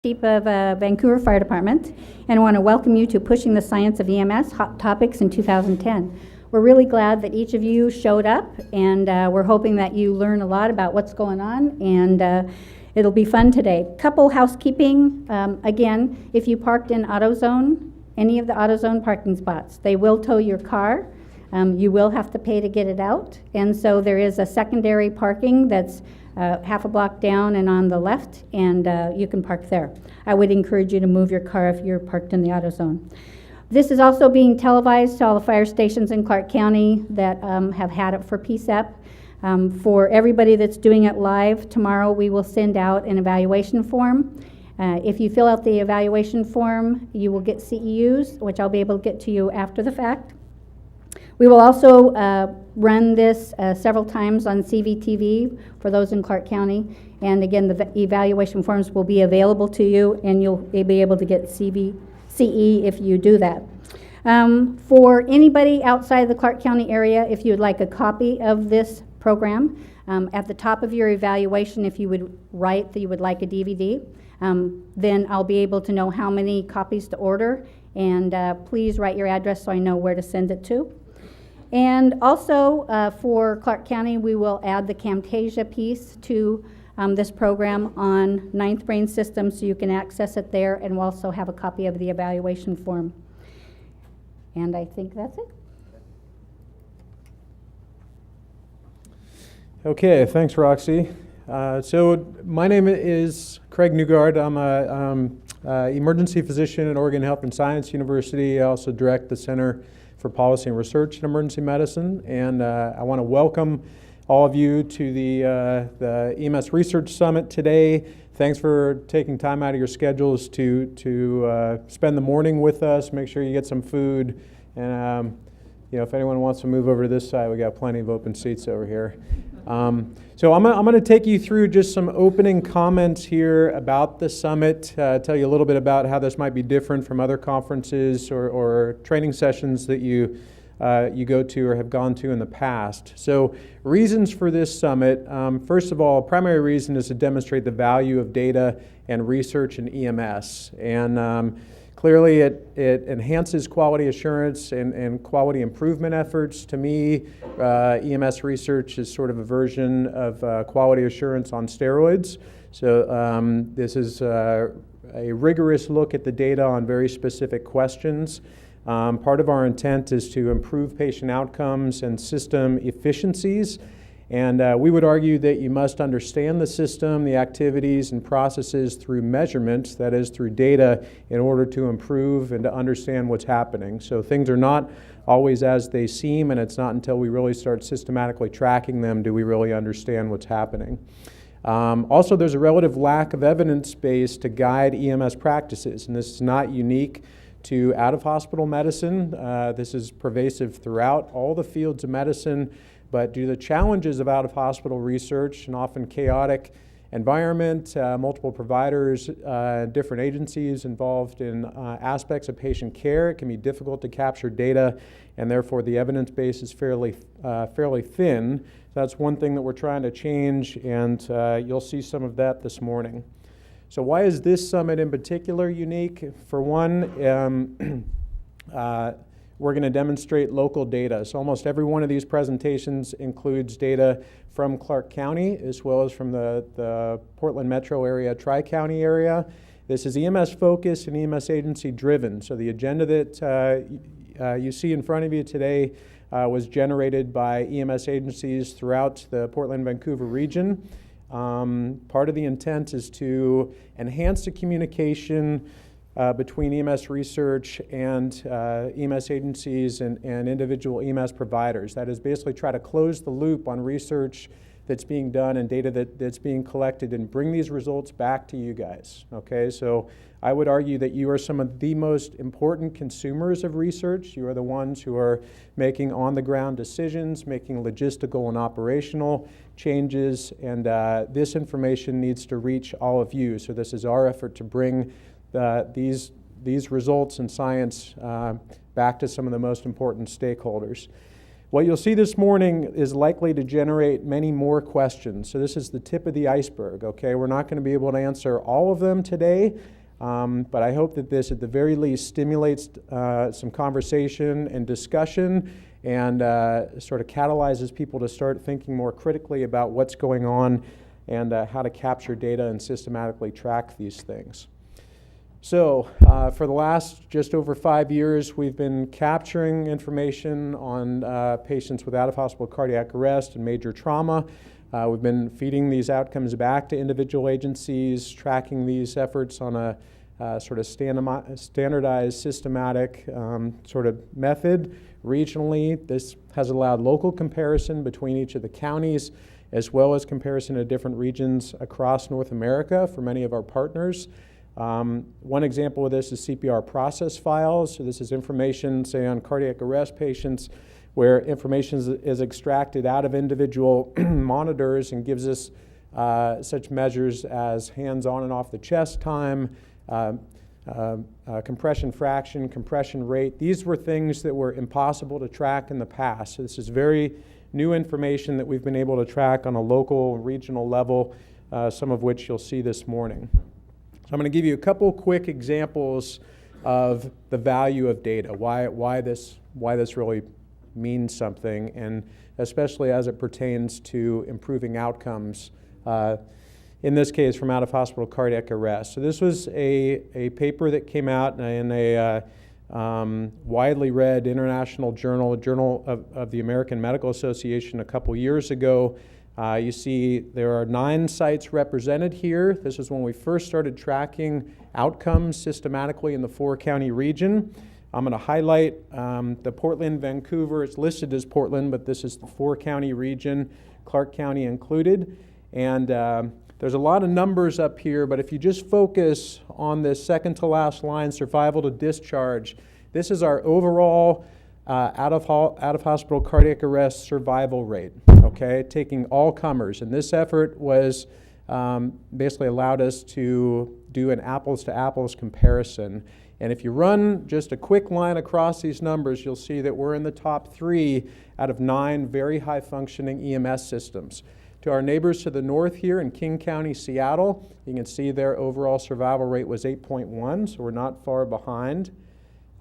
Chief of Vancouver Fire Department, and I want to welcome you to Pushing the Science of EMS Hot Topics in 2010. We're really glad that each of you showed up, and we're hoping that you learn a lot about what's going on, and it'll be fun today. Couple housekeeping. Again, if you parked in AutoZone, any of the AutoZone parking spots, they will tow your car. You will have to pay to get it out, and so there is a secondary parking that's half a block down and on the left, and you can park there. I would encourage you to move your car if you're parked in the AutoZone. This is also being televised to all the fire stations in Clark County that have had it for PSEP. For everybody that's doing it live, tomorrow we will send out an evaluation form. If you fill out the evaluation form, you will get CEUs, which I'll be able to get to you after the fact. We will also run this several times on CVTV for those in Clark County. And again, the evaluation forms will be available to you, and you'll be able to get CE if you do that. For anybody outside the Clark County area, if you would like a copy of this program, at the top of your evaluation, if you would write that you would like a DVD, then I'll be able to know how many copies to order. And please write your address so I know where to send it to. And also for Clark County, we will add the Camtasia piece to this program on Ninth Brain System, so you can access it there, and we'll also have a copy of the evaluation form. And I think that's it. Okay, thanks, Roxy. So my name is Craig Newgard. I'm an emergency physician at Oregon Health and Science University. I also direct the Center for Policy and Research in Emergency Medicine, and I want to welcome all of you to the EMS Research Summit today. Thanks for taking time out of your schedules to spend the morning with us. Make sure you get some food, and if anyone wants to move over to this side, we got plenty of open seats over here. So I'm going to take you through just some opening comments here about the summit, tell you a little bit about how this might be different from other conferences or training sessions that you go to or have gone to in the past. So reasons for this summit, first of all, primary reason is to demonstrate the value of data and research in EMS. And clearly it enhances quality assurance and quality improvement efforts. To me, EMS research is sort of a version of quality assurance on steroids. So this is a rigorous look at the data on very specific questions. Part of our intent is to improve patient outcomes and system efficiencies. And we would argue that you must understand the system, the activities and processes through measurements, that is through data, in order to improve and to understand what's happening. So things are not always as they seem, and it's not until we really start systematically tracking them do we really understand what's happening. Also, there's a relative lack of evidence base to guide EMS practices, and this is not unique to out-of-hospital medicine. This is pervasive throughout all the fields of medicine. But due to the challenges of out-of-hospital research, an often chaotic environment, multiple providers, different agencies involved in aspects of patient care, it can be difficult to capture data, and therefore the evidence base is fairly thin. That's one thing that we're trying to change, and you'll see some of that this morning. So why is this summit in particular unique? For one, we're going to demonstrate local data. So almost every one of these presentations includes data from Clark County as well as from the Portland metro area, Tri-County area. This is EMS focused and EMS agency driven. So the agenda that you see in front of you today was generated by EMS agencies throughout the Portland-Vancouver region. Part of the intent is to enhance the communication between EMS research and EMS agencies and individual EMS providers. That is basically try to close the loop on research that's being done and data that's being collected and bring these results back to you guys. Okay, so I would argue that you are some of the most important consumers of research. You are the ones who are making on-the-ground decisions, making logistical and operational changes, and this information needs to reach all of you. So this is our effort to bring these results in science back to some of the most important stakeholders. What you'll see this morning is likely to generate many more questions. So this is the tip of the iceberg, okay? We're not going to be able to answer all of them today, but I hope that this at the very least stimulates some conversation and discussion and sort of catalyzes people to start thinking more critically about what's going on and how to capture data and systematically track these things. So for the last just over 5 years, we've been capturing information on patients with out-of-hospital cardiac arrest and major trauma. We've been feeding these outcomes back to individual agencies, tracking these efforts on a sort of standardized, systematic sort of method regionally. This has allowed local comparison between each of the counties, as well as comparison to different regions across North America for many of our partners. One example of this is CPR process files. So this is information, say, on cardiac arrest patients, where information is extracted out of individual monitors and gives us such measures as hands on and off the chest time, compression fraction, compression rate. These were things that were impossible to track in the past. So this is very new information that we've been able to track on a local and regional level, some of which you'll see this morning. So I'm going to give you a couple quick examples of the value of data, why this really means something, and especially as it pertains to improving outcomes, in this case from out-of-hospital cardiac arrest. So this was a paper that came out in a widely read international journal, a Journal of the American Medical Association a couple years ago. You see there are 9 sites represented here. This is when we first started tracking outcomes systematically in the 4-county region. I'm going to highlight the Portland, Vancouver. It's listed as Portland, but this is the 4-county region, Clark County included. And there's a lot of numbers up here, but if you just focus on this second to last line, survival to discharge, this is our overall out-of-hospital cardiac arrest survival rate, okay, taking all comers. And this effort was basically allowed us to do an apples-to-apples comparison. And if you run just a quick line across these numbers, you'll see that we're in the top 3 out of 9 very high-functioning EMS systems. To our neighbors to the north here in King County, Seattle, you can see their overall survival rate was 8.1, so we're not far behind.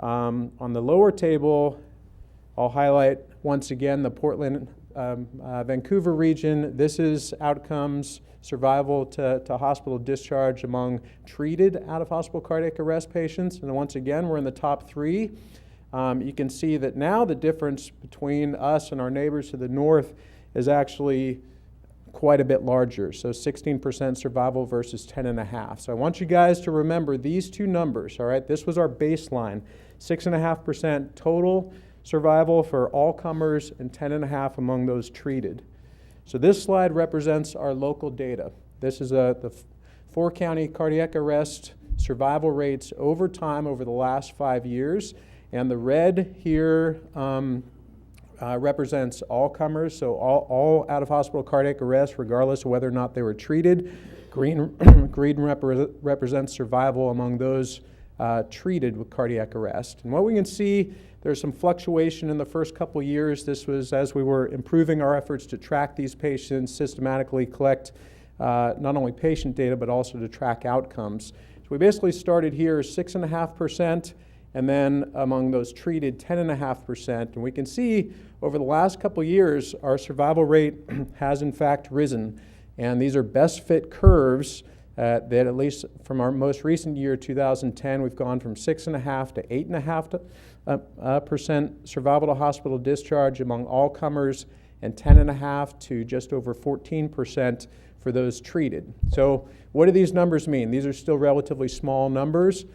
On the lower table, I'll highlight once again the Portland, Vancouver region. This is outcomes, survival to hospital discharge among treated out-of-hospital cardiac arrest patients. And once again, we're in the top 3. You can see that now the difference between us and our neighbors to the north is actually quite a bit larger. So 16% survival versus 10.5. So I want you guys to remember these two numbers, all right? This was our baseline, 6.5% total survival for all comers and 10.5 among those treated. So this slide represents our local data. This is the 4-county cardiac arrest survival rates over time over the last 5 years. And the red here represents all comers, so all out-of-hospital cardiac arrest, regardless of whether or not they were treated. Green represents survival among those treated with cardiac arrest. And what we can see, there's some fluctuation in the first couple years. This was as we were improving our efforts to track these patients, systematically collect not only patient data, but also to track outcomes. So we basically started here 6.5%, and then among those treated, 10.5%. And we can see over the last couple years, our survival rate has in fact risen. And these are best fit curves that at least from our most recent year, 2010, we've gone from 6.5 to 8.5% survival to hospital discharge among all comers, and 10.5 to just over 14% for those treated. So what do these numbers mean? These are still relatively small numbers.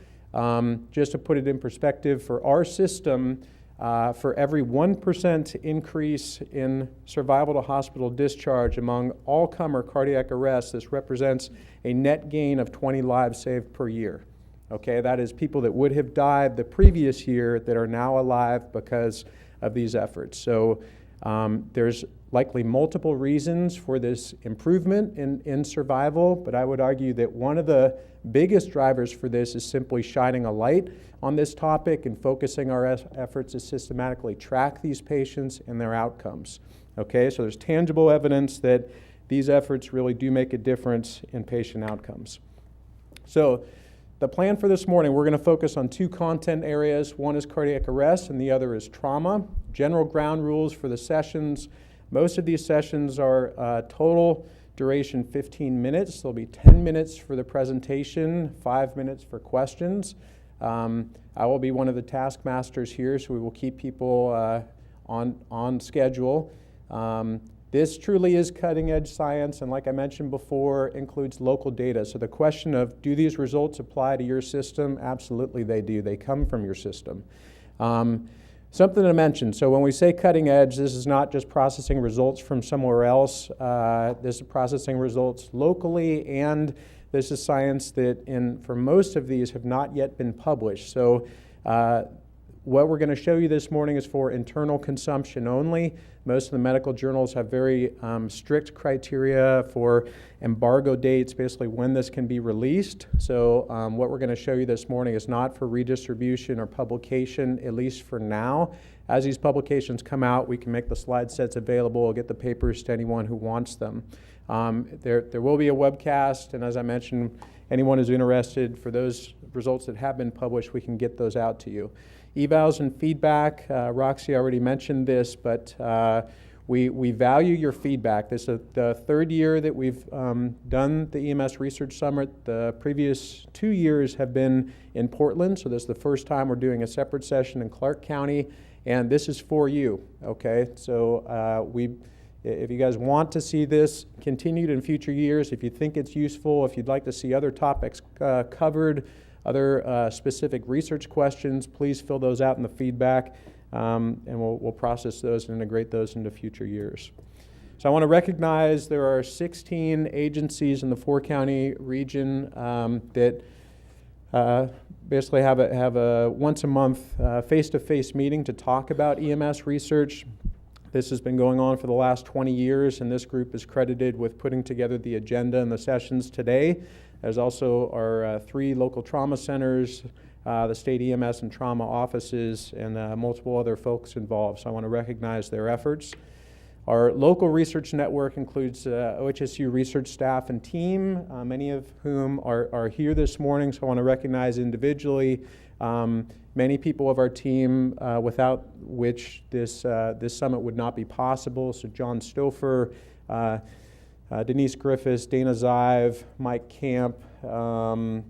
Just to put it in perspective, for our system, for every 1% increase in survival to hospital discharge among all-comer cardiac arrest, this represents a net gain of 20 lives saved per year. Okay, that is people that would have died the previous year that are now alive because of these efforts. So There's likely multiple reasons for this improvement in survival, but I would argue that one of the biggest drivers for this is simply shining a light on this topic and focusing our efforts to systematically track these patients and their outcomes. Okay, so there's tangible evidence that these efforts really do make a difference in patient outcomes. So the plan for this morning, we're going to focus on two content areas. One is cardiac arrest and the other is trauma. General ground rules for the sessions. Most of these sessions are total duration 15 minutes. There'll be 10 minutes for the presentation, 5 minutes for questions. I will be one of the taskmasters here, so we will keep people on schedule. This truly is cutting-edge science, and like I mentioned before, includes local data. So the question of, do these results apply to your system? Absolutely they do. They come from your system. Something to mention, so when we say cutting edge, this is not just processing results from somewhere else. This is processing results locally, and this is science that, for most of these, have not yet been published. So what we're going to show you this morning is for internal consumption only. Most of the medical journals have very strict criteria for embargo dates, basically when this can be released. So what we're going to show you this morning is not for redistribution or publication, at least for now. As these publications come out, we can make the slide sets available, get the papers to anyone who wants them. There will be a webcast, and as I mentioned, anyone who's interested, for those results that have been published, we can get those out to you. Evals and feedback, Roxy already mentioned this, but we value your feedback. This is the third year that we've done the EMS Research Summit. The previous 2 years have been in Portland, so this is the first time we're doing a separate session in Clark County, and this is for you, okay? So if you guys want to see this continued in future years, if you think it's useful, if you'd like to see other topics covered, other specific research questions, please fill those out in the feedback, and we'll process those and integrate those into future years. So I want to recognize there are 16 agencies in the four-county region that basically have a once-a-month face-to-face meeting to talk about EMS research. This has been going on for the last 20 years, and this group is credited with putting together the agenda and the sessions today. There's also our 3 local trauma centers, the state EMS and trauma offices, and multiple other folks involved. So I want to recognize their efforts. Our local research network includes OHSU research staff and team, many of whom are here this morning, so I want to recognize individually many people of our team without which this summit would not be possible. So John Stouffer, Denise Griffiths, Dana Zive, Mike Camp, all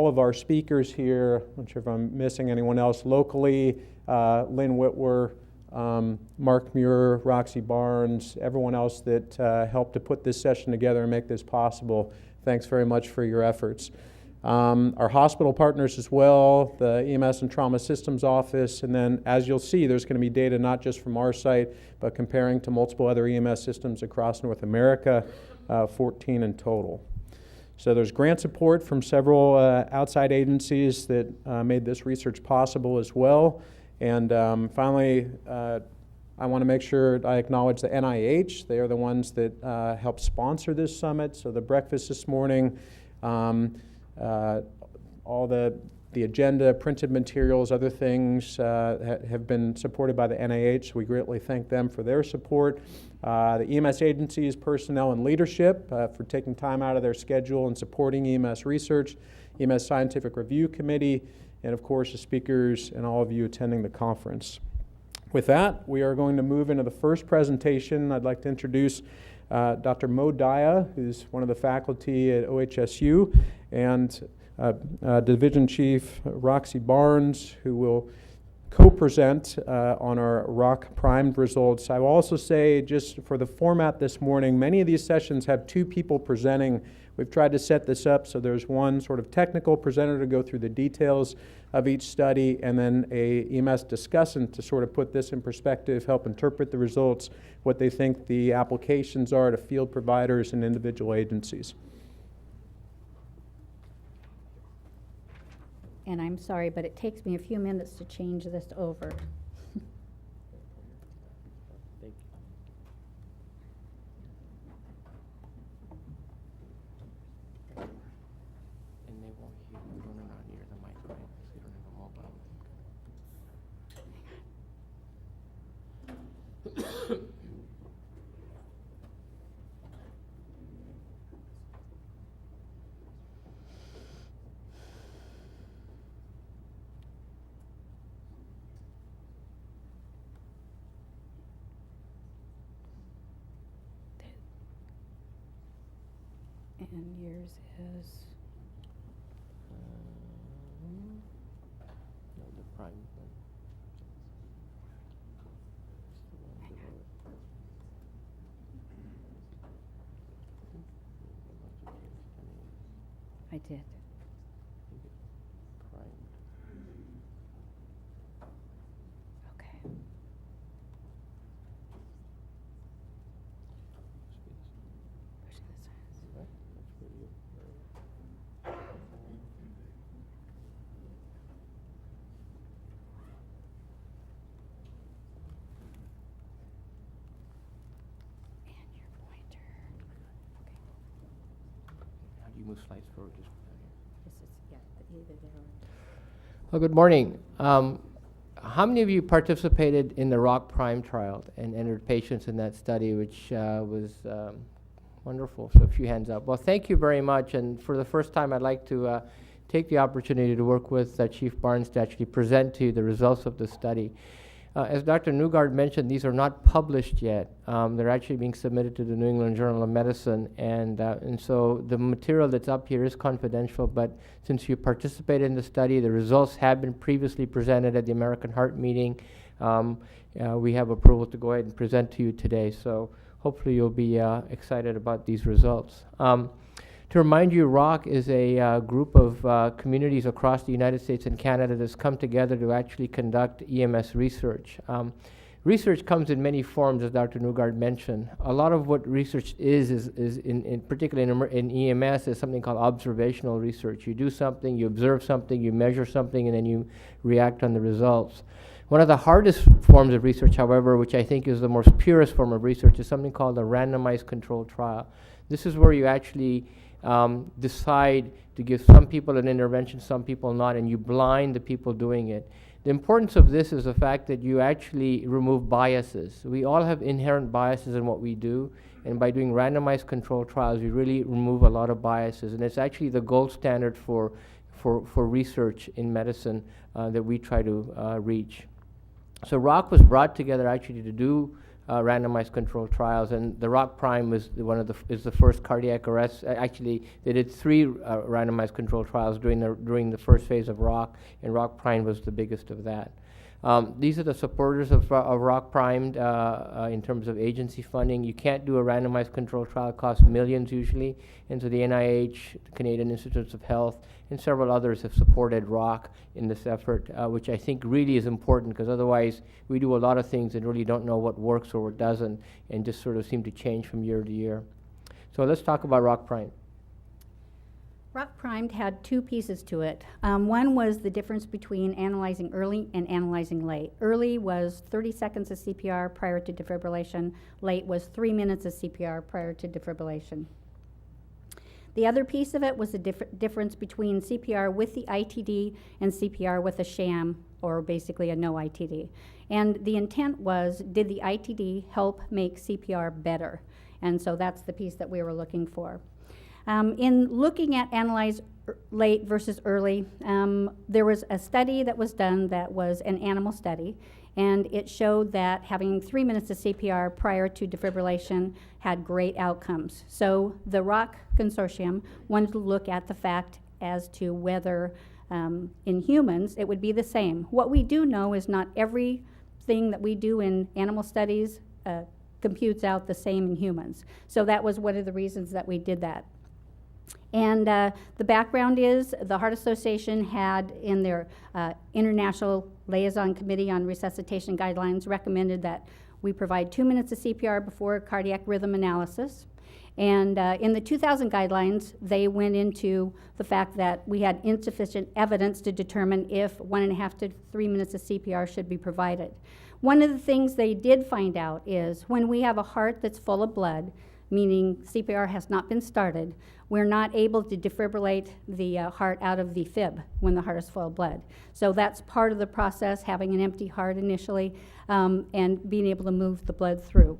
of our speakers here. I'm not sure if I'm missing anyone else locally, Lynn Whitwer, Mark Muir, Roxy Barnes, everyone else that helped to put this session together and make this possible. Thanks very much for your efforts. Our hospital partners as well, the EMS and Trauma Systems Office, and then as you'll see, there's going to be data not just from our site, but comparing to multiple other EMS systems across North America, 14 in total. So there's grant support from several outside agencies that made this research possible as well. And finally, I want to make sure I acknowledge the NIH. They are the ones that helped sponsor this summit. So the breakfast this morning, all the agenda, printed materials, other things have been supported by the NIH. We greatly thank them for their support. The EMS agencies, personnel, and leadership for taking time out of their schedule and supporting EMS research, EMS Scientific Review Committee, and of course the speakers and all of you attending the conference. With that, we are going to move into the first presentation. I'd like to introduce Dr. Mo Daya, who's one of the faculty at OHSU, and Division Chief Roxy Barnes, who will co-present on our ROC primed results. I will also say, just for the format this morning, many of these sessions have 2 people presenting. We've tried to set this up so there's one sort of technical presenter to go through the details of each study, and then a EMS discussant to sort of put this in perspective, help interpret the results, what they think the applications are to field providers and individual agencies. And I'm sorry, but it takes me a few minutes to change this over. And yours is, No, the prime one. I did. Okay. Pushing the science. And your pointer. Okay. How do you move slides forward? This is, yeah, either there or. Well, good morning. How many of you participated in the ROC Prime trial and entered patients in that study, which was wonderful? So a few hands up. Well, thank you very much. And for the first time, I'd like to take the opportunity to work with Chief Barnes to actually present to you the results of the study. As Dr. Newgard mentioned, these are not published yet. They're actually being submitted to the New England Journal of Medicine, and so the material that's up here is confidential, but since you participated in the study, the results have been previously presented at the American Heart Meeting. We have approval to go ahead and present to you today, so hopefully you'll be excited about these results. To remind you, ROC is a group of communities across the United States and Canada that's come together to actually conduct EMS research. Research comes in many forms, as Dr. Newgard mentioned. A lot of what research is particularly in EMS, is something called observational research. You do something, you observe something, you measure something, and then you react on the results. One of the hardest forms of research, however, which I think is the most purest form of research, is something called a randomized controlled trial. This is where you actually decide to give some people an intervention, some people not, and you blind the people doing it. The importance of this is the fact that you actually remove biases. We all have inherent biases in what we do, and by doing randomized control trials, you really remove a lot of biases, and it's actually the gold standard for research in medicine that we try to reach. So ROC was brought together actually to do randomized control trials, and the ROC Prime was is the first cardiac arrest. Actually, they did 3 randomized control trials during the first phase of ROC, and ROC Prime was the biggest of that. These are the supporters of ROC Prime in terms of agency funding. You can't do a randomized control trial; it costs millions usually, and so the NIH, the Canadian Institutes of Health, and several others have supported ROC in this effort, which I think really is important, because otherwise we do a lot of things and really don't know what works or what doesn't, and just sort of seem to change from year to year. So let's talk about ROC Prime. ROC Primed had 2 pieces to it. One was the difference between analyzing early and analyzing late. Early was 30 seconds of CPR prior to defibrillation. Late was 3 minutes of CPR prior to defibrillation. The other piece of it was the difference between CPR with the ITD and CPR with a sham, or basically a no ITD. And the intent was, did the ITD help make CPR better? And so that's the piece that we were looking for. In looking at analyze late versus early, there was a study that was done that was an animal study, and it showed that having 3 minutes of CPR prior to defibrillation had great outcomes. So the ROC Consortium wanted to look at the fact as to whether in humans it would be the same. What we do know is not everything that we do in animal studies computes out the same in humans. So that was one of the reasons that we did that. And the background is the Heart Association had in their International Liaison Committee on Resuscitation Guidelines recommended that we provide 2 minutes of CPR before cardiac rhythm analysis. And in the 2000 guidelines, they went into the fact that we had insufficient evidence to determine if 1.5 to 3 minutes of CPR should be provided. One of the things they did find out is when we have a heart that's full of blood, meaning CPR has not been started, we're not able to defibrillate the heart out of the fib when the heart is full of blood. So that's part of the process, having an empty heart initially, and being able to move the blood through.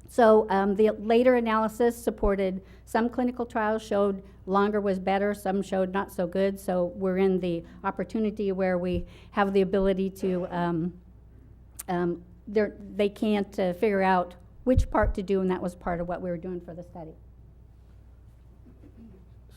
So the later analysis supported some clinical trials showed longer was better, some showed not so good, so we're in the opportunity where we have the ability to, they can't figure out which part to do, and that was part of what we were doing for the study.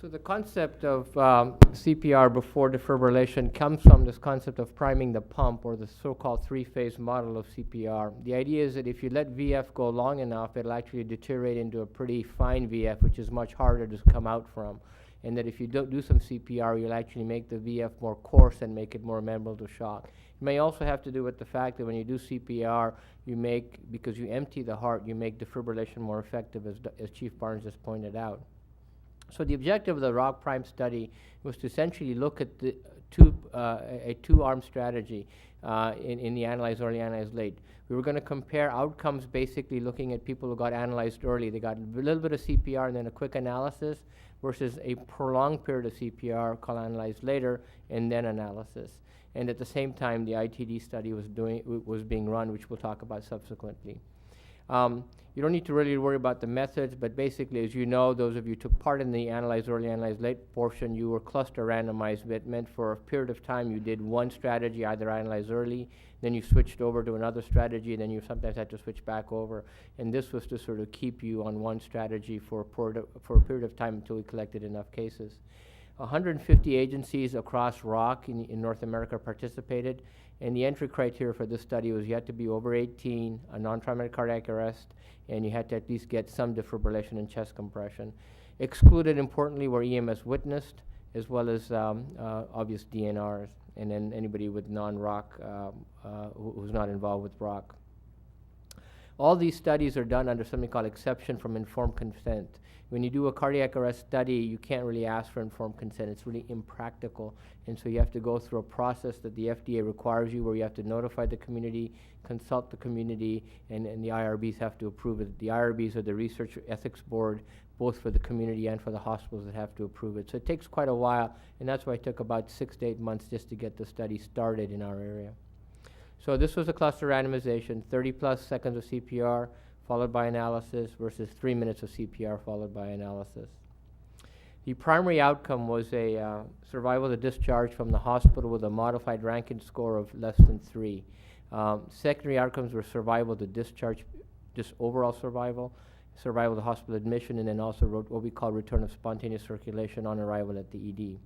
So the concept of CPR before defibrillation comes from this concept of priming the pump, or the so-called three-phase model of CPR. The idea is that if you let VF go long enough, it'll actually deteriorate into a pretty fine VF, which is much harder to come out from. And that if you don't do some CPR, you'll actually make the VF more coarse and make it more amenable to shock. It may also have to do with the fact that when you do CPR, you make, because you empty the heart, you make defibrillation more effective, as Chief Barnes just pointed out. So the objective of the ROC Prime study was to essentially look at the a two-arm strategy in the analyzed early, analyzed late. We were going to compare outcomes, basically looking at people who got analyzed early. They got a little bit of CPR and then a quick analysis, versus a prolonged period of CPR called analyzed later and then analysis. And at the same time, the ITD study was being run, which we'll talk about subsequently. You don't need to really worry about the methods, but basically, as you know, those of you who took part in the analyzed early, analyzed late portion, you were cluster randomized. It meant for a period of time you did one strategy, either analyzed early, then you switched over to another strategy, then you sometimes had to switch back over. And this was to sort of keep you on one strategy for a period of time until we collected enough cases. 150 agencies across ROC in North America participated, and the entry criteria for this study was you had to be over 18, a non-traumatic cardiac arrest, and you had to at least get some defibrillation and chest compression. Excluded, importantly, were EMS witnessed, as well as obvious DNRs, and then anybody with non-ROC who's not involved with ROC. All these studies are done under something called exception from informed consent. When you do a cardiac arrest study, you can't really ask for informed consent. It's really impractical. And so you have to go through a process that the FDA requires you, where you have to notify the community, consult the community, and the IRBs have to approve it. The IRBs are the Research Ethics Board, both for the community and for the hospitals that have to approve it. So it takes quite a while, and that's why it took about 6 to 8 months just to get the study started in our area. So this was a cluster randomization, 30+ seconds of CPR, followed by analysis, versus 3 minutes of CPR, followed by analysis. The primary outcome was a survival to discharge from the hospital with a modified Rankin score of less than 3. Secondary outcomes were survival to discharge, just overall survival, survival to hospital admission, and then also what we call return of spontaneous circulation on arrival at the ED.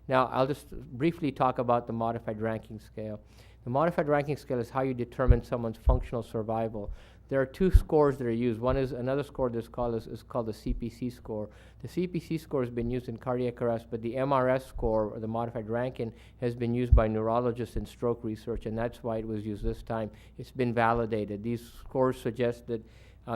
Now, I'll just briefly talk about the modified Rankin scale. The modified Rankin scale is how you determine someone's functional survival. There are two scores that are used. One is another score that's called the CPC score. The CPC score has been used in cardiac arrest, but the MRS score, or the modified Rankin, has been used by neurologists in stroke research, and that's why it was used this time. It's been validated. These scores suggest that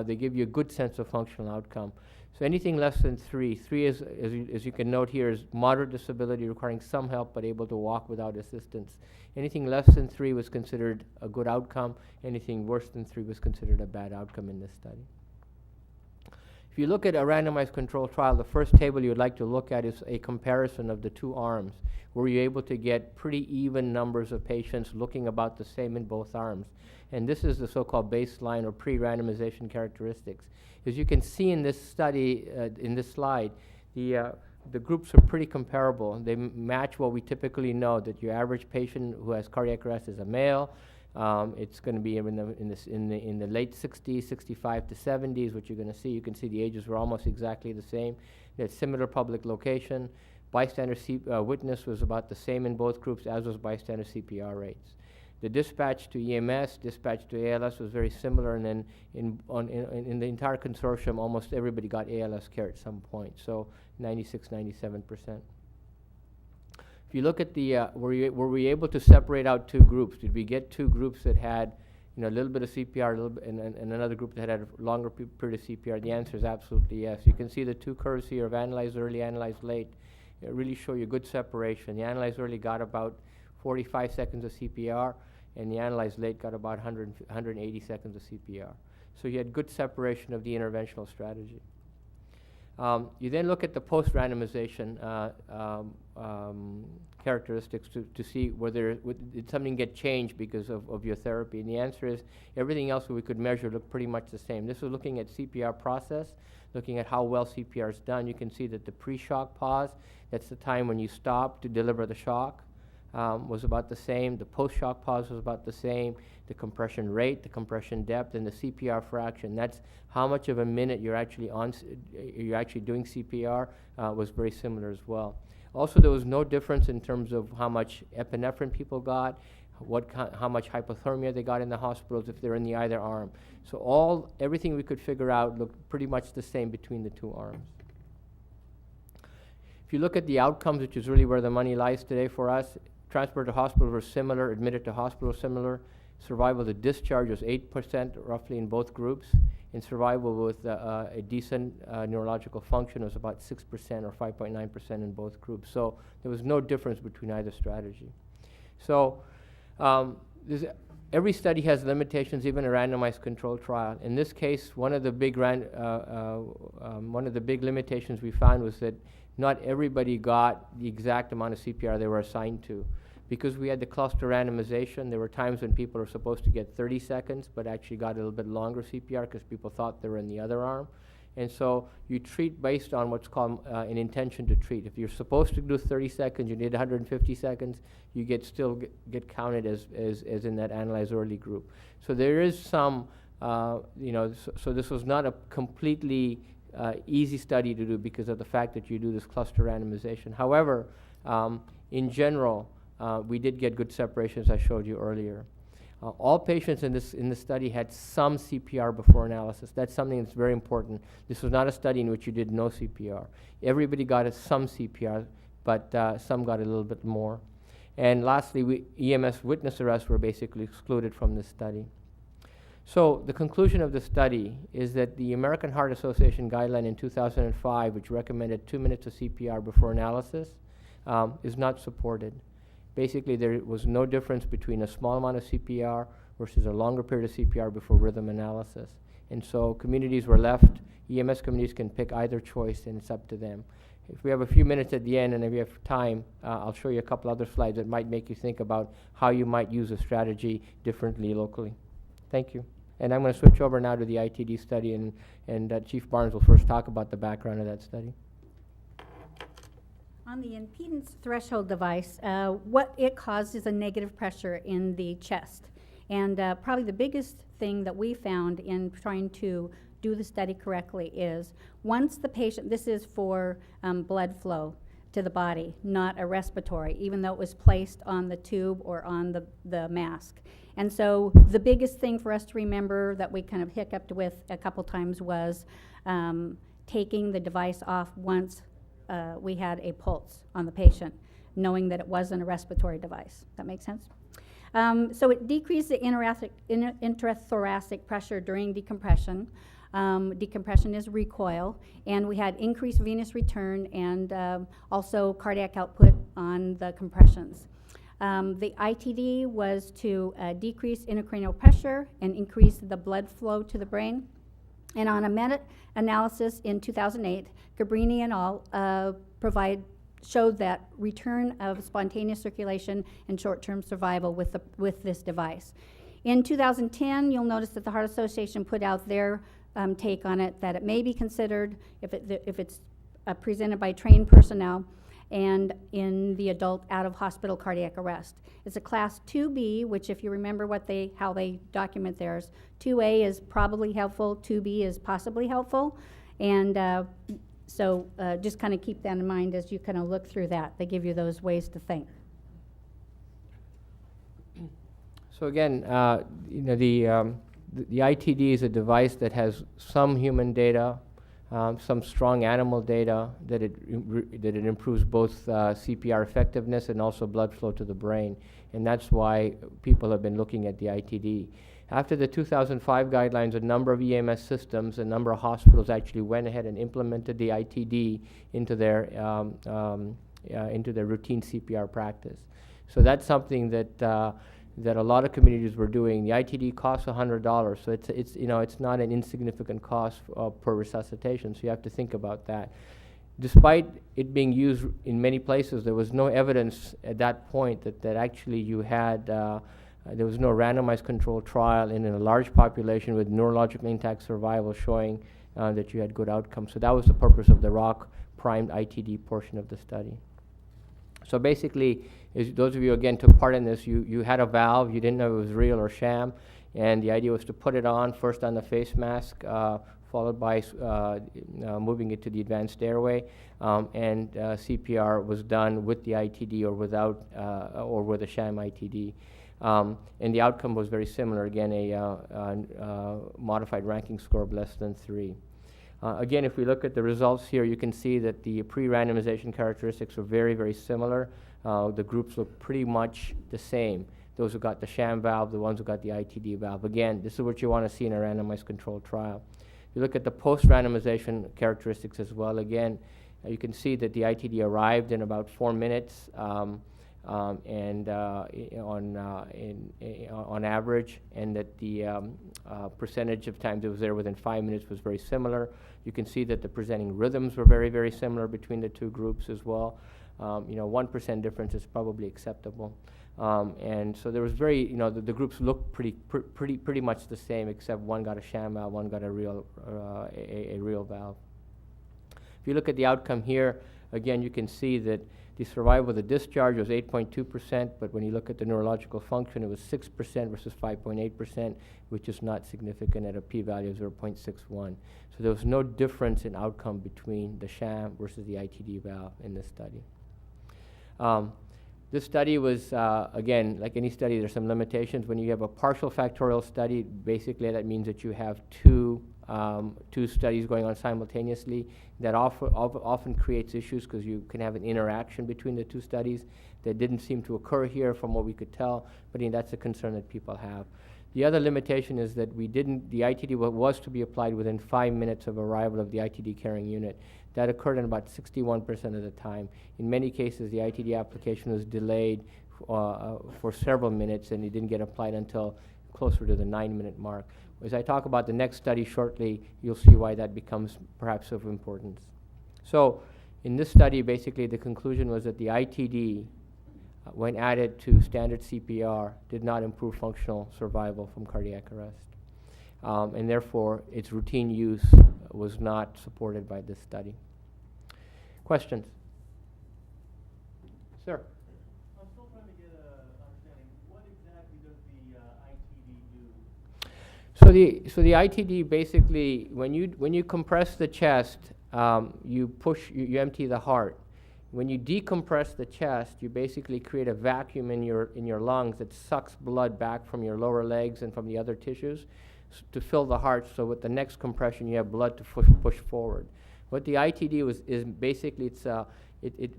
they give you a good sense of functional outcome. So anything less than 3. 3 is, as you can note here, is moderate disability requiring some help but able to walk without assistance. Anything less than 3 was considered a good outcome. Anything worse than 3 was considered a bad outcome in this study. If you look at a randomized controlled trial, the first table you would like to look at is a comparison of the two arms. Were you able to get pretty even numbers of patients looking about the same in both arms? And this is the so-called baseline or pre-randomization characteristics. As you can see in this study, in this slide, the groups are pretty comparable. They match what we typically know, that your average patient who has cardiac arrest is a male. It's going to be in the late 60s, 65 to 70s, what you're going to see. You can see the ages were almost exactly the same. They had similar public location. Bystander witness was about the same in both groups, as was bystander CPR rates. The dispatch to EMS, dispatch to ALS was very similar, and then in the entire consortium, almost everybody got ALS care at some point, so 96, 97%. If you look at the, were we able to separate out two groups? Did we get two groups that had a little bit of CPR and another group that had a longer period of CPR? The answer is absolutely yes. You can see the two curves here of analyzed early, analyzed late. It really show you good separation. The analyzed early got about 45 seconds of CPR, and the analyzed late got about 180 seconds of CPR. So you had good separation of the interventional strategy. You then look at the post-randomization characteristics to see whether did something get changed because of your therapy. And the answer is everything else that we could measure looked pretty much the same. This was looking at CPR process, looking at how well CPR is done. You can see that the pre-shock pause, that's the time when you stop to deliver the shock. was about the same. The post-shock pause was about the same. The compression rate, the compression depth, and the CPR fraction. That's how much of a minute you're actually doing CPR was very similar as well. Also, there was no difference in terms of how much epinephrine people got, how much hypothermia they got in the hospitals if they're in the either arm. So everything we could figure out looked pretty much the same between the two arms. If you look at the outcomes, which is really where the money lies today for us, transport to hospital were similar, admitted to hospital similar. Survival to discharge was 8% roughly in both groups, and survival with a decent neurological function was about 6% or 5.9% in both groups. So there was no difference between either strategy. So every study has limitations, even a randomized controlled trial. In this case, one of the big limitations we found was that not everybody got the exact amount of CPR they were assigned to. Because we had the cluster randomization, there were times when people were supposed to get 30 seconds, but actually got a little bit longer CPR because people thought they were in the other arm. And so you treat based on what's called an intention to treat. If you're supposed to do 30 seconds, you need 150 seconds, you still get counted as in that analyze early group. So there is some, so this was not a completely easy study to do because of the fact that you do this cluster randomization. However, in general, we did get good separation, as I showed you earlier. All patients in this study had some CPR before analysis. That's something that's very important. This was not a study in which you did no CPR. Everybody got some CPR, but some got a little bit more. And lastly, EMS witness arrests were basically excluded from this study. So the conclusion of the study is that the American Heart Association guideline in 2005, which recommended 2 minutes of CPR before analysis, is not supported. Basically, there was no difference between a small amount of CPR versus a longer period of CPR before rhythm analysis. And so communities were left, EMS communities can pick either choice, and it's up to them. If we have a few minutes at the end, and if we have time, I'll show you a couple other slides that might make you think about how you might use a strategy differently locally. Thank you. And I'm going to switch over now to the ITD study, and Chief Barnes will first talk about the background of that study. On the impedance threshold device, what it caused is a negative pressure in the chest. And probably the biggest thing that we found in trying to do the study correctly is once the patient, this is for blood flow to the body, not a respiratory, even though it was placed on the tube or on the mask. And so the biggest thing for us to remember that we kind of hiccuped with a couple times was taking the device off once we had a pulse on the patient, knowing that it wasn't a respiratory device. That makes sense? So it decreased the intrathoracic pressure during decompression. Decompression is recoil, and we had increased venous return and also cardiac output on the compressions. The ITD was to decrease intracranial pressure and increase the blood flow to the brain. And on a meta-analysis in 2008, Cabrini and al. Showed that return of spontaneous circulation and short-term survival with this device. In 2010, you'll notice that the Heart Association put out their take on it, that it may be considered, if it's presented by trained personnel, and in the adult out-of-hospital cardiac arrest. It's a class 2B, which if you remember how they document theirs, 2A is probably helpful, 2B is possibly helpful, and so just kind of keep that in mind as you kind of look through that. They give you those ways to think. So again, the ITD is a device that has some human data, some strong animal data, that it improves both CPR effectiveness and also blood flow to the brain. And that's why people have been looking at the ITD. After the 2005 guidelines, a number of EMS systems, a number of hospitals actually went ahead and implemented the ITD into their routine CPR practice. So that's something that that a lot of communities were doing. The ITD costs $100, so it's not an insignificant cost per resuscitation. So you have to think about that. Despite it being used in many places, there was no evidence at that point that actually you had. There was no randomized controlled trial in a large population with neurologically intact survival showing that you had good outcomes. So that was the purpose of the ROC primed ITD portion of the study. So basically, those of you, again, took part in this, you had a valve, you didn't know it was real or sham, and the idea was to put it on, first on the face mask, followed by moving it to the advanced airway, and CPR was done with the ITD or without, or with a sham ITD. And the outcome was very similar, again, a modified ranking score of less than 3. Again, if we look at the results here, you can see that the pre-randomization characteristics are very, very similar. The groups look pretty much the same. Those who got the sham valve, the ones who got the ITD valve. Again, this is what you want to see in a randomized controlled trial. If you look at the post-randomization characteristics as well, again, you can see that the ITD arrived in about 4 minutes on average, and that the percentage of times it was there within 5 minutes was very similar. You can see that the presenting rhythms were very, very similar between the two groups as well. 1% difference is probably acceptable. And so there was very, the groups looked pretty much the same, except one got a sham valve, one got a real valve. If you look at the outcome here, again, you can see that the survival with a discharge was 8.2%, but when you look at the neurological function, it was 6% versus 5.8%, which is not significant at a p-value of 0.61. So there was no difference in outcome between the sham versus the ITD valve in this study. This study was, again, like any study, there's some limitations. When you have a partial factorial study, basically that means that you have two studies going on simultaneously. That often creates issues because you can have an interaction between the two studies that didn't seem to occur here from what we could tell, but that's a concern that people have. The other limitation is that the ITD was to be applied within 5 minutes of arrival of the ITD carrying unit. That occurred in about 61% of the time. In many cases, the ITD application was delayed for several minutes, and it didn't get applied until closer to the 9-minute mark. As I talk about the next study shortly, you'll see why that becomes perhaps of importance. So in this study, basically the conclusion was that the ITD, when added to standard CPR, did not improve functional survival from cardiac arrest. And therefore, its routine use was not supported by this study. Questions? Sir? I'm still trying to get an understanding. What exactly does the ITD do? So the ITD basically, when you compress the chest, you empty the heart. When you decompress the chest, you basically create a vacuum in your lungs that sucks blood back from your lower legs and from the other tissues to fill the heart, so with the next compression you have blood to push forward. What the ITD is basically,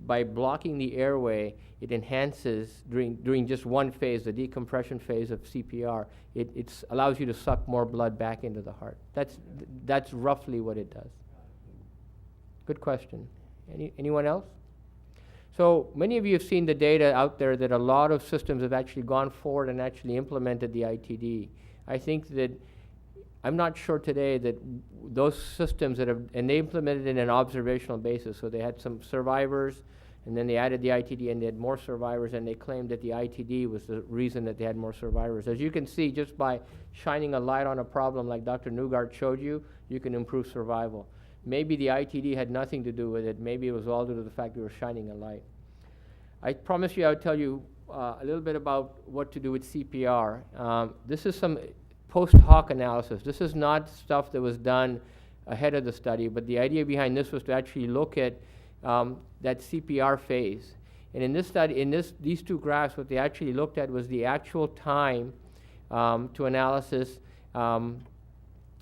by blocking the airway, it enhances during just one phase, the decompression phase of CPR. It allows you to suck more blood back into the heart. That's roughly what it does. Good question. Anyone else? So many of you have seen the data out there that a lot of systems have actually gone forward and actually implemented the ITD. I think that I'm not sure today that those systems and they implemented it in an observational basis. So they had some survivors, and then they added the ITD, and they had more survivors, and they claimed that the ITD was the reason that they had more survivors. As you can see, just by shining a light on a problem like Dr. Newgard showed you, you can improve survival. Maybe the ITD had nothing to do with it. Maybe it was all due to the fact we were shining a light. I promised you I would tell you a little bit about what to do with CPR. This is some post hoc analysis. This is not stuff that was done ahead of the study, but the idea behind this was to actually look at that CPR phase. And in this study, these two graphs, what they actually looked at was the actual time to analysis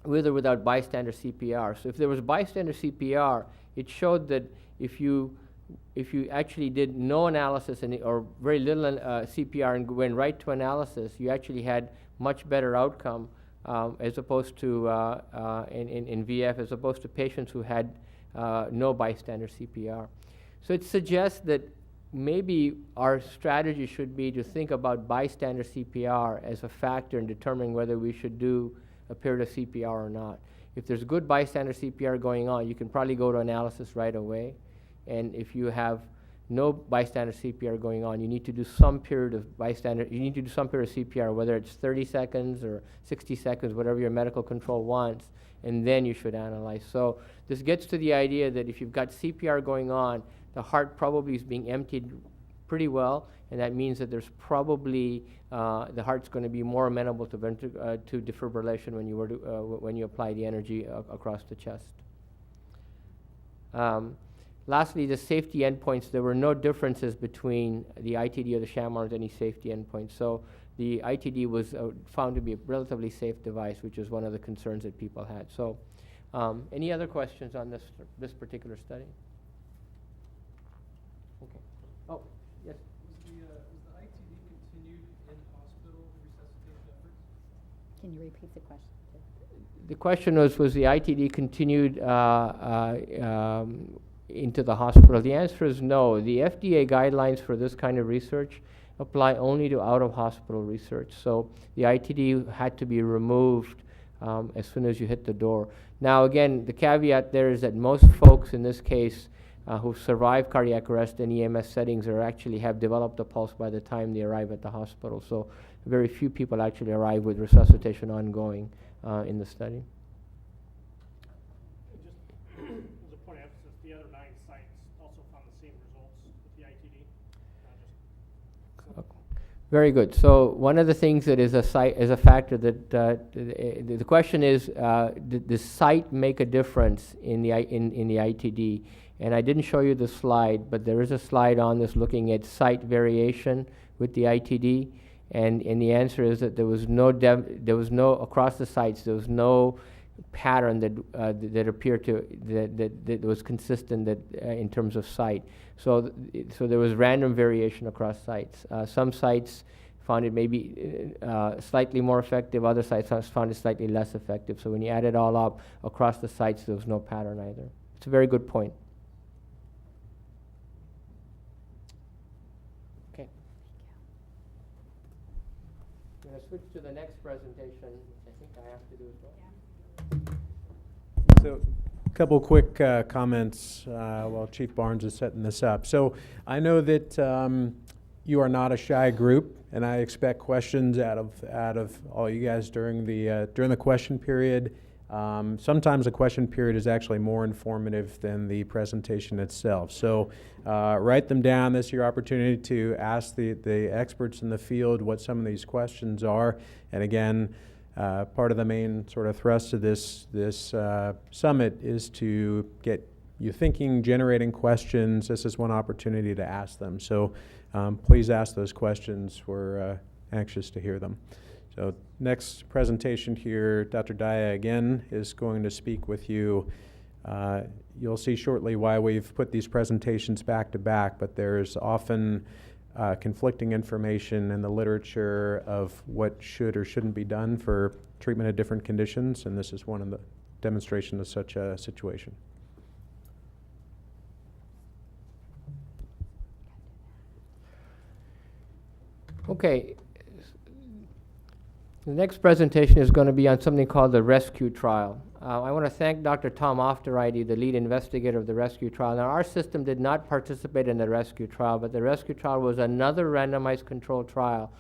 with or without bystander CPR. So if there was bystander CPR, it showed that if you actually did no analysis or very little CPR and went right to analysis, you actually had much better outcome as opposed to in VF, as opposed to patients who had no bystander CPR. So it suggests that maybe our strategy should be to think about bystander CPR as a factor in determining whether we should do a period of CPR or not. If there's good bystander CPR going on, you can probably go to analysis right away. And if you have no bystander CPR going on, you need to do some period of CPR, whether it's 30 seconds or 60 seconds, whatever your medical control wants, and then you should analyze. So this gets to the idea that if you've got CPR going on, the heart probably is being emptied pretty well, and that means that there's probably the heart's going to be more amenable to to defibrillation when you were to, when you apply the energy across the chest. Lastly, the safety endpoints, there were no differences between the ITD or the sham arms, any safety endpoints. So the ITD was found to be a relatively safe device, which is one of the concerns that people had. So any other questions on this particular study? Okay. Oh, yes. Was the ITD continued in hospital resuscitation efforts? Can you repeat the question? The question was the ITD continued into the hospital? The answer is no. The FDA guidelines for this kind of research apply only to out-of-hospital research. So the ITD had to be removed as soon as you hit the door. Now again, the caveat there is that most folks in this case who survive cardiac arrest in EMS settings actually have developed a pulse by the time they arrive at the hospital. So very few people actually arrive with resuscitation ongoing in the study. Just as a point of emphasis, the other 9 sites also found the same results with the ITD, not just. Very good. So one of the things that is a factor that the question is, did the site make a difference in the ITD? And I didn't show you the slide, but there is a slide on this looking at site variation with the ITD, and the answer is that there was no across the sites, there was no pattern that appeared to that was consistent in terms of site. So there was random variation across sites. Some sites found it maybe slightly more effective. Other sites found it slightly less effective. So when you add it all up across the sites, there was no pattern either. It's a very good point. Okay. I'm going to switch to the next presentation, which I think I have to do as well. So a couple quick comments while Chief Barnes is setting this up. So I know that you are not a shy group, and I expect questions out of all you guys during the question period. Sometimes the question period is actually more informative than the presentation itself. So write them down. This is your opportunity to ask the experts in the field what some of these questions are. And again, part of the main sort of thrust of this summit is to get you thinking, generating questions. This is one opportunity to ask them. So please ask those questions. We're anxious to hear them. So next presentation here, Dr. Daya again is going to speak with you. You'll see shortly why we've put these presentations back to back, but there's often conflicting information in the literature of what should or shouldn't be done for treatment of different conditions, and this is one of the demonstrations of such a situation. Okay. The next presentation is going to be on something called the RESCUE trial. I want to thank Dr. Tom Ofterreide, the lead investigator of the RESCUE trial. Now, our system did not participate in the RESCUE trial, but the RESCUE trial was another randomized controlled trial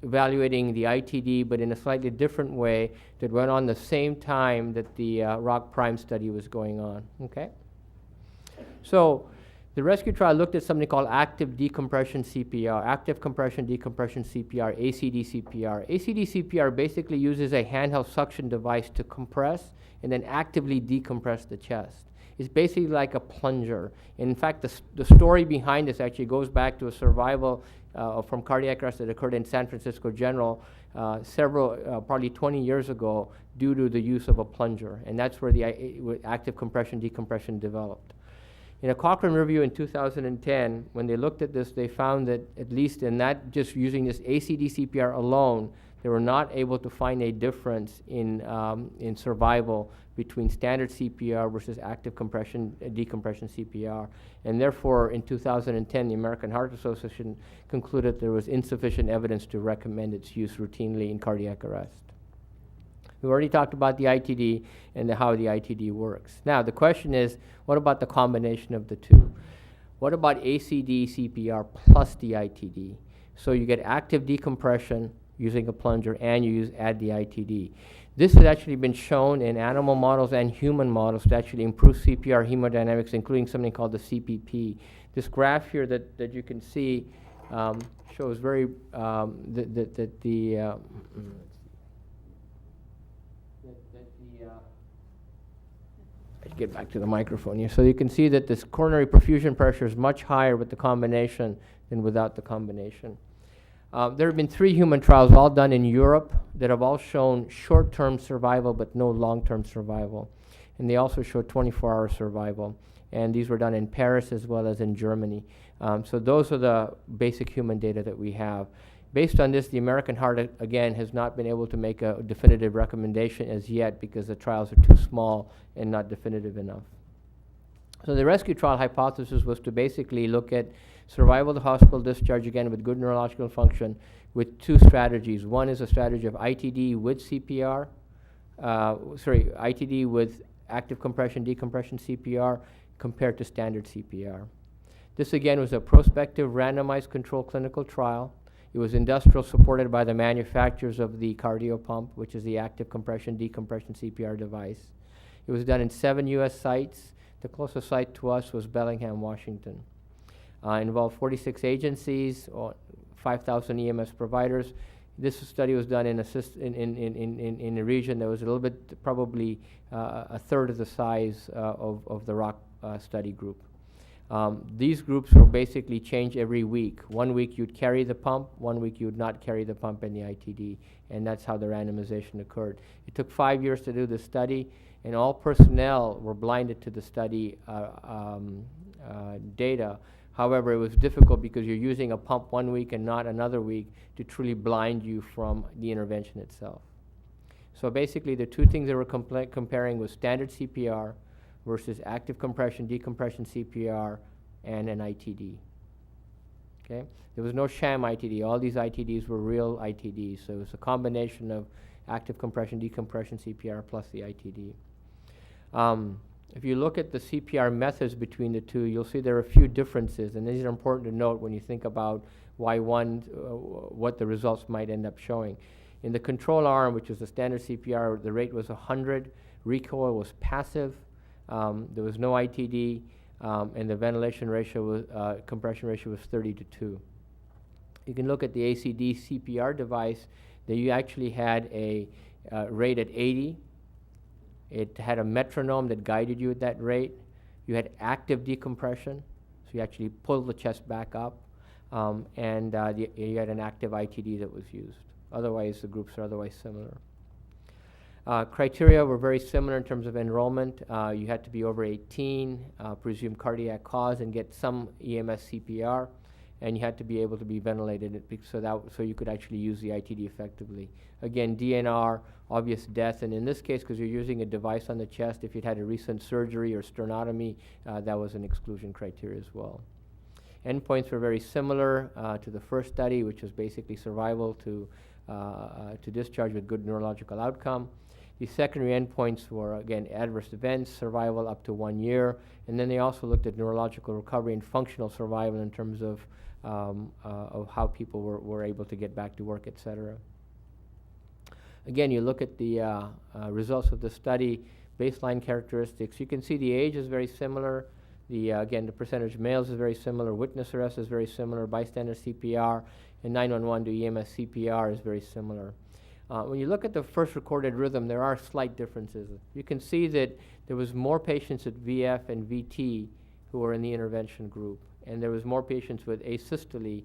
evaluating the ITD, but in a slightly different way that went on the same time that the ROC Prime study was going on. Okay? So, the RESCUE trial looked at something called active decompression CPR, active compression decompression CPR, ACD CPR. ACD CPR basically uses a handheld suction device to compress and then actively decompress the chest. It's basically like a plunger. And in fact, the story behind this actually goes back to a survival from cardiac arrest that occurred in San Francisco General probably 20 years ago due to the use of a plunger. And that's where the active compression decompression developed. In a Cochrane review in 2010, when they looked at this, they found that at least in that, just using this ACD CPR alone, they were not able to find a difference in survival between standard CPR versus active compression decompression CPR. And therefore, in 2010, the American Heart Association concluded there was insufficient evidence to recommend its use routinely in cardiac arrest. We already talked about the ITD and how the ITD works. Now, the question is, what about the combination of the two? What about ACD CPR plus the ITD? So you get active decompression using a plunger, and you add the ITD. This has actually been shown in animal models and human models to actually improve CPR hemodynamics, including something called the CPP. This graph here that you can see shows very I'd get back to the microphone here. So you can see that this coronary perfusion pressure is much higher with the combination than without the combination. There have been 3 human trials, all done in Europe, that have all shown short-term survival but no long-term survival. And they also show 24-hour survival. And these were done in Paris as well as in Germany. So those are the basic human data that we have. Based on this, the American Heart, again, has not been able to make a definitive recommendation as yet because the trials are too small and not definitive enough. So the rescue trial hypothesis was to basically look at survival to hospital discharge, again, with good neurological function, with 2 strategies. One is a strategy of ITD with CPR, ITD with active compression, decompression CPR, compared to standard CPR. This, again, was a prospective randomized controlled clinical trial. It was industrial supported by the manufacturers of the cardio pump, which is the active compression, decompression CPR device. It was done in 7 U.S. sites. The closest site to us was Bellingham, Washington. Involved 46 agencies, 5,000 EMS providers. This study was done in a region that was a little bit, probably a third of the size of the ROC study group. These groups will basically change every week. 1 week you'd carry the pump, 1 week you would not carry the pump in the ITD, and that's how the randomization occurred. It took 5 years to do the study, and all personnel were blinded to the study data. However, it was difficult because you're using a pump 1 week and not another week to truly blind you from the intervention itself. So basically the 2 things they were comparing was standard CPR versus active compression, decompression CPR, and an ITD. Okay? There was no sham ITD. All these ITDs were real ITDs. So it was a combination of active compression, decompression CPR plus the ITD. If you look at the CPR methods between the 2, you'll see there are a few differences, and these are important to note when you think about why what the results might end up showing. In the control arm, which was the standard CPR, the rate was 100, recoil was passive, there was no ITD, and the ventilation ratio was, compression ratio was 30:2. You can look at the ACD CPR device, that you actually had a rate at 80. It had a metronome that guided you at that rate. You had active decompression, so you actually pulled the chest back up, and you had an active ITD that was used. Otherwise, the groups are otherwise similar. Criteria were very similar in terms of enrollment. You had to be over 18, presumed cardiac cause, and get some EMS CPR, and you had to be able to be ventilated so you could actually use the ITD effectively. Again, DNR, obvious death, and in this case, because you're using a device on the chest, if you'd had a recent surgery or sternotomy, that was an exclusion criteria as well. Endpoints were very similar to the first study, which was basically survival to discharge with good neurological outcome. The secondary endpoints were, again, adverse events, survival up to 1 year, and then they also looked at neurological recovery and functional survival in terms of how people were able to get back to work, et cetera. Again, you look at the results of the study, baseline characteristics. You can see the age is very similar. Again, the percentage of males is very similar. Witness arrest is very similar. Bystander CPR and 911 to EMS CPR is very similar. When you look at the first recorded rhythm, there are slight differences. You can see that there was more patients at VF and VT who were in the intervention group, and there was more patients with asystole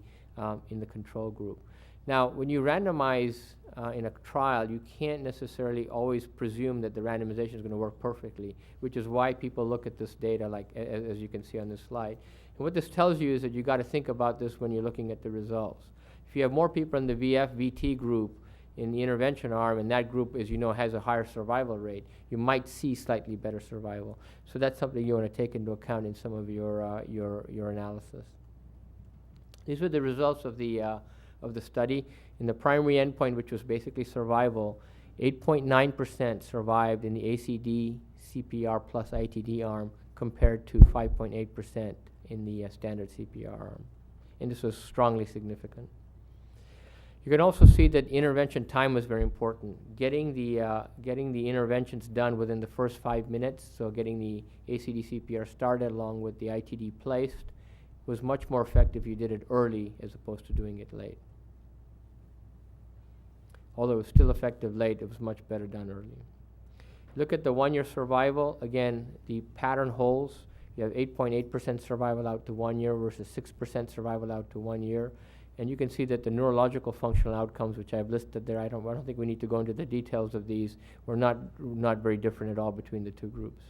in the control group. Now, when you randomize in a trial, you can't necessarily always presume that the randomization is going to work perfectly, which is why people look at this data, like as you can see on this slide. And what this tells you is that you got to think about this when you're looking at the results. If you have more people in the VF, VT group in the intervention arm, and that group, as you know, has a higher survival rate, you might see slightly better survival. So that's something you want to take into account in some of your analysis. These were the results of the study. In the primary endpoint, which was basically survival, 8.9% survived in the ACD, CPR plus ITD arm compared to 5.8% in the standard CPR arm. And this was strongly significant. You can also see that intervention time was very important. Getting the interventions done within the first 5 minutes, so getting the ACD CPR started along with the ITD placed, was much more effective if you did it early as opposed to doing it late. Although it was still effective late, it was much better done early. Look at the 1-year survival. Again, the pattern holds. You have 8.8% survival out to 1 year versus 6% survival out to 1 year. And you can see that the neurological functional outcomes, which I've listed there, I don't think we need to go into the details of these, were not very different at all between the two groups.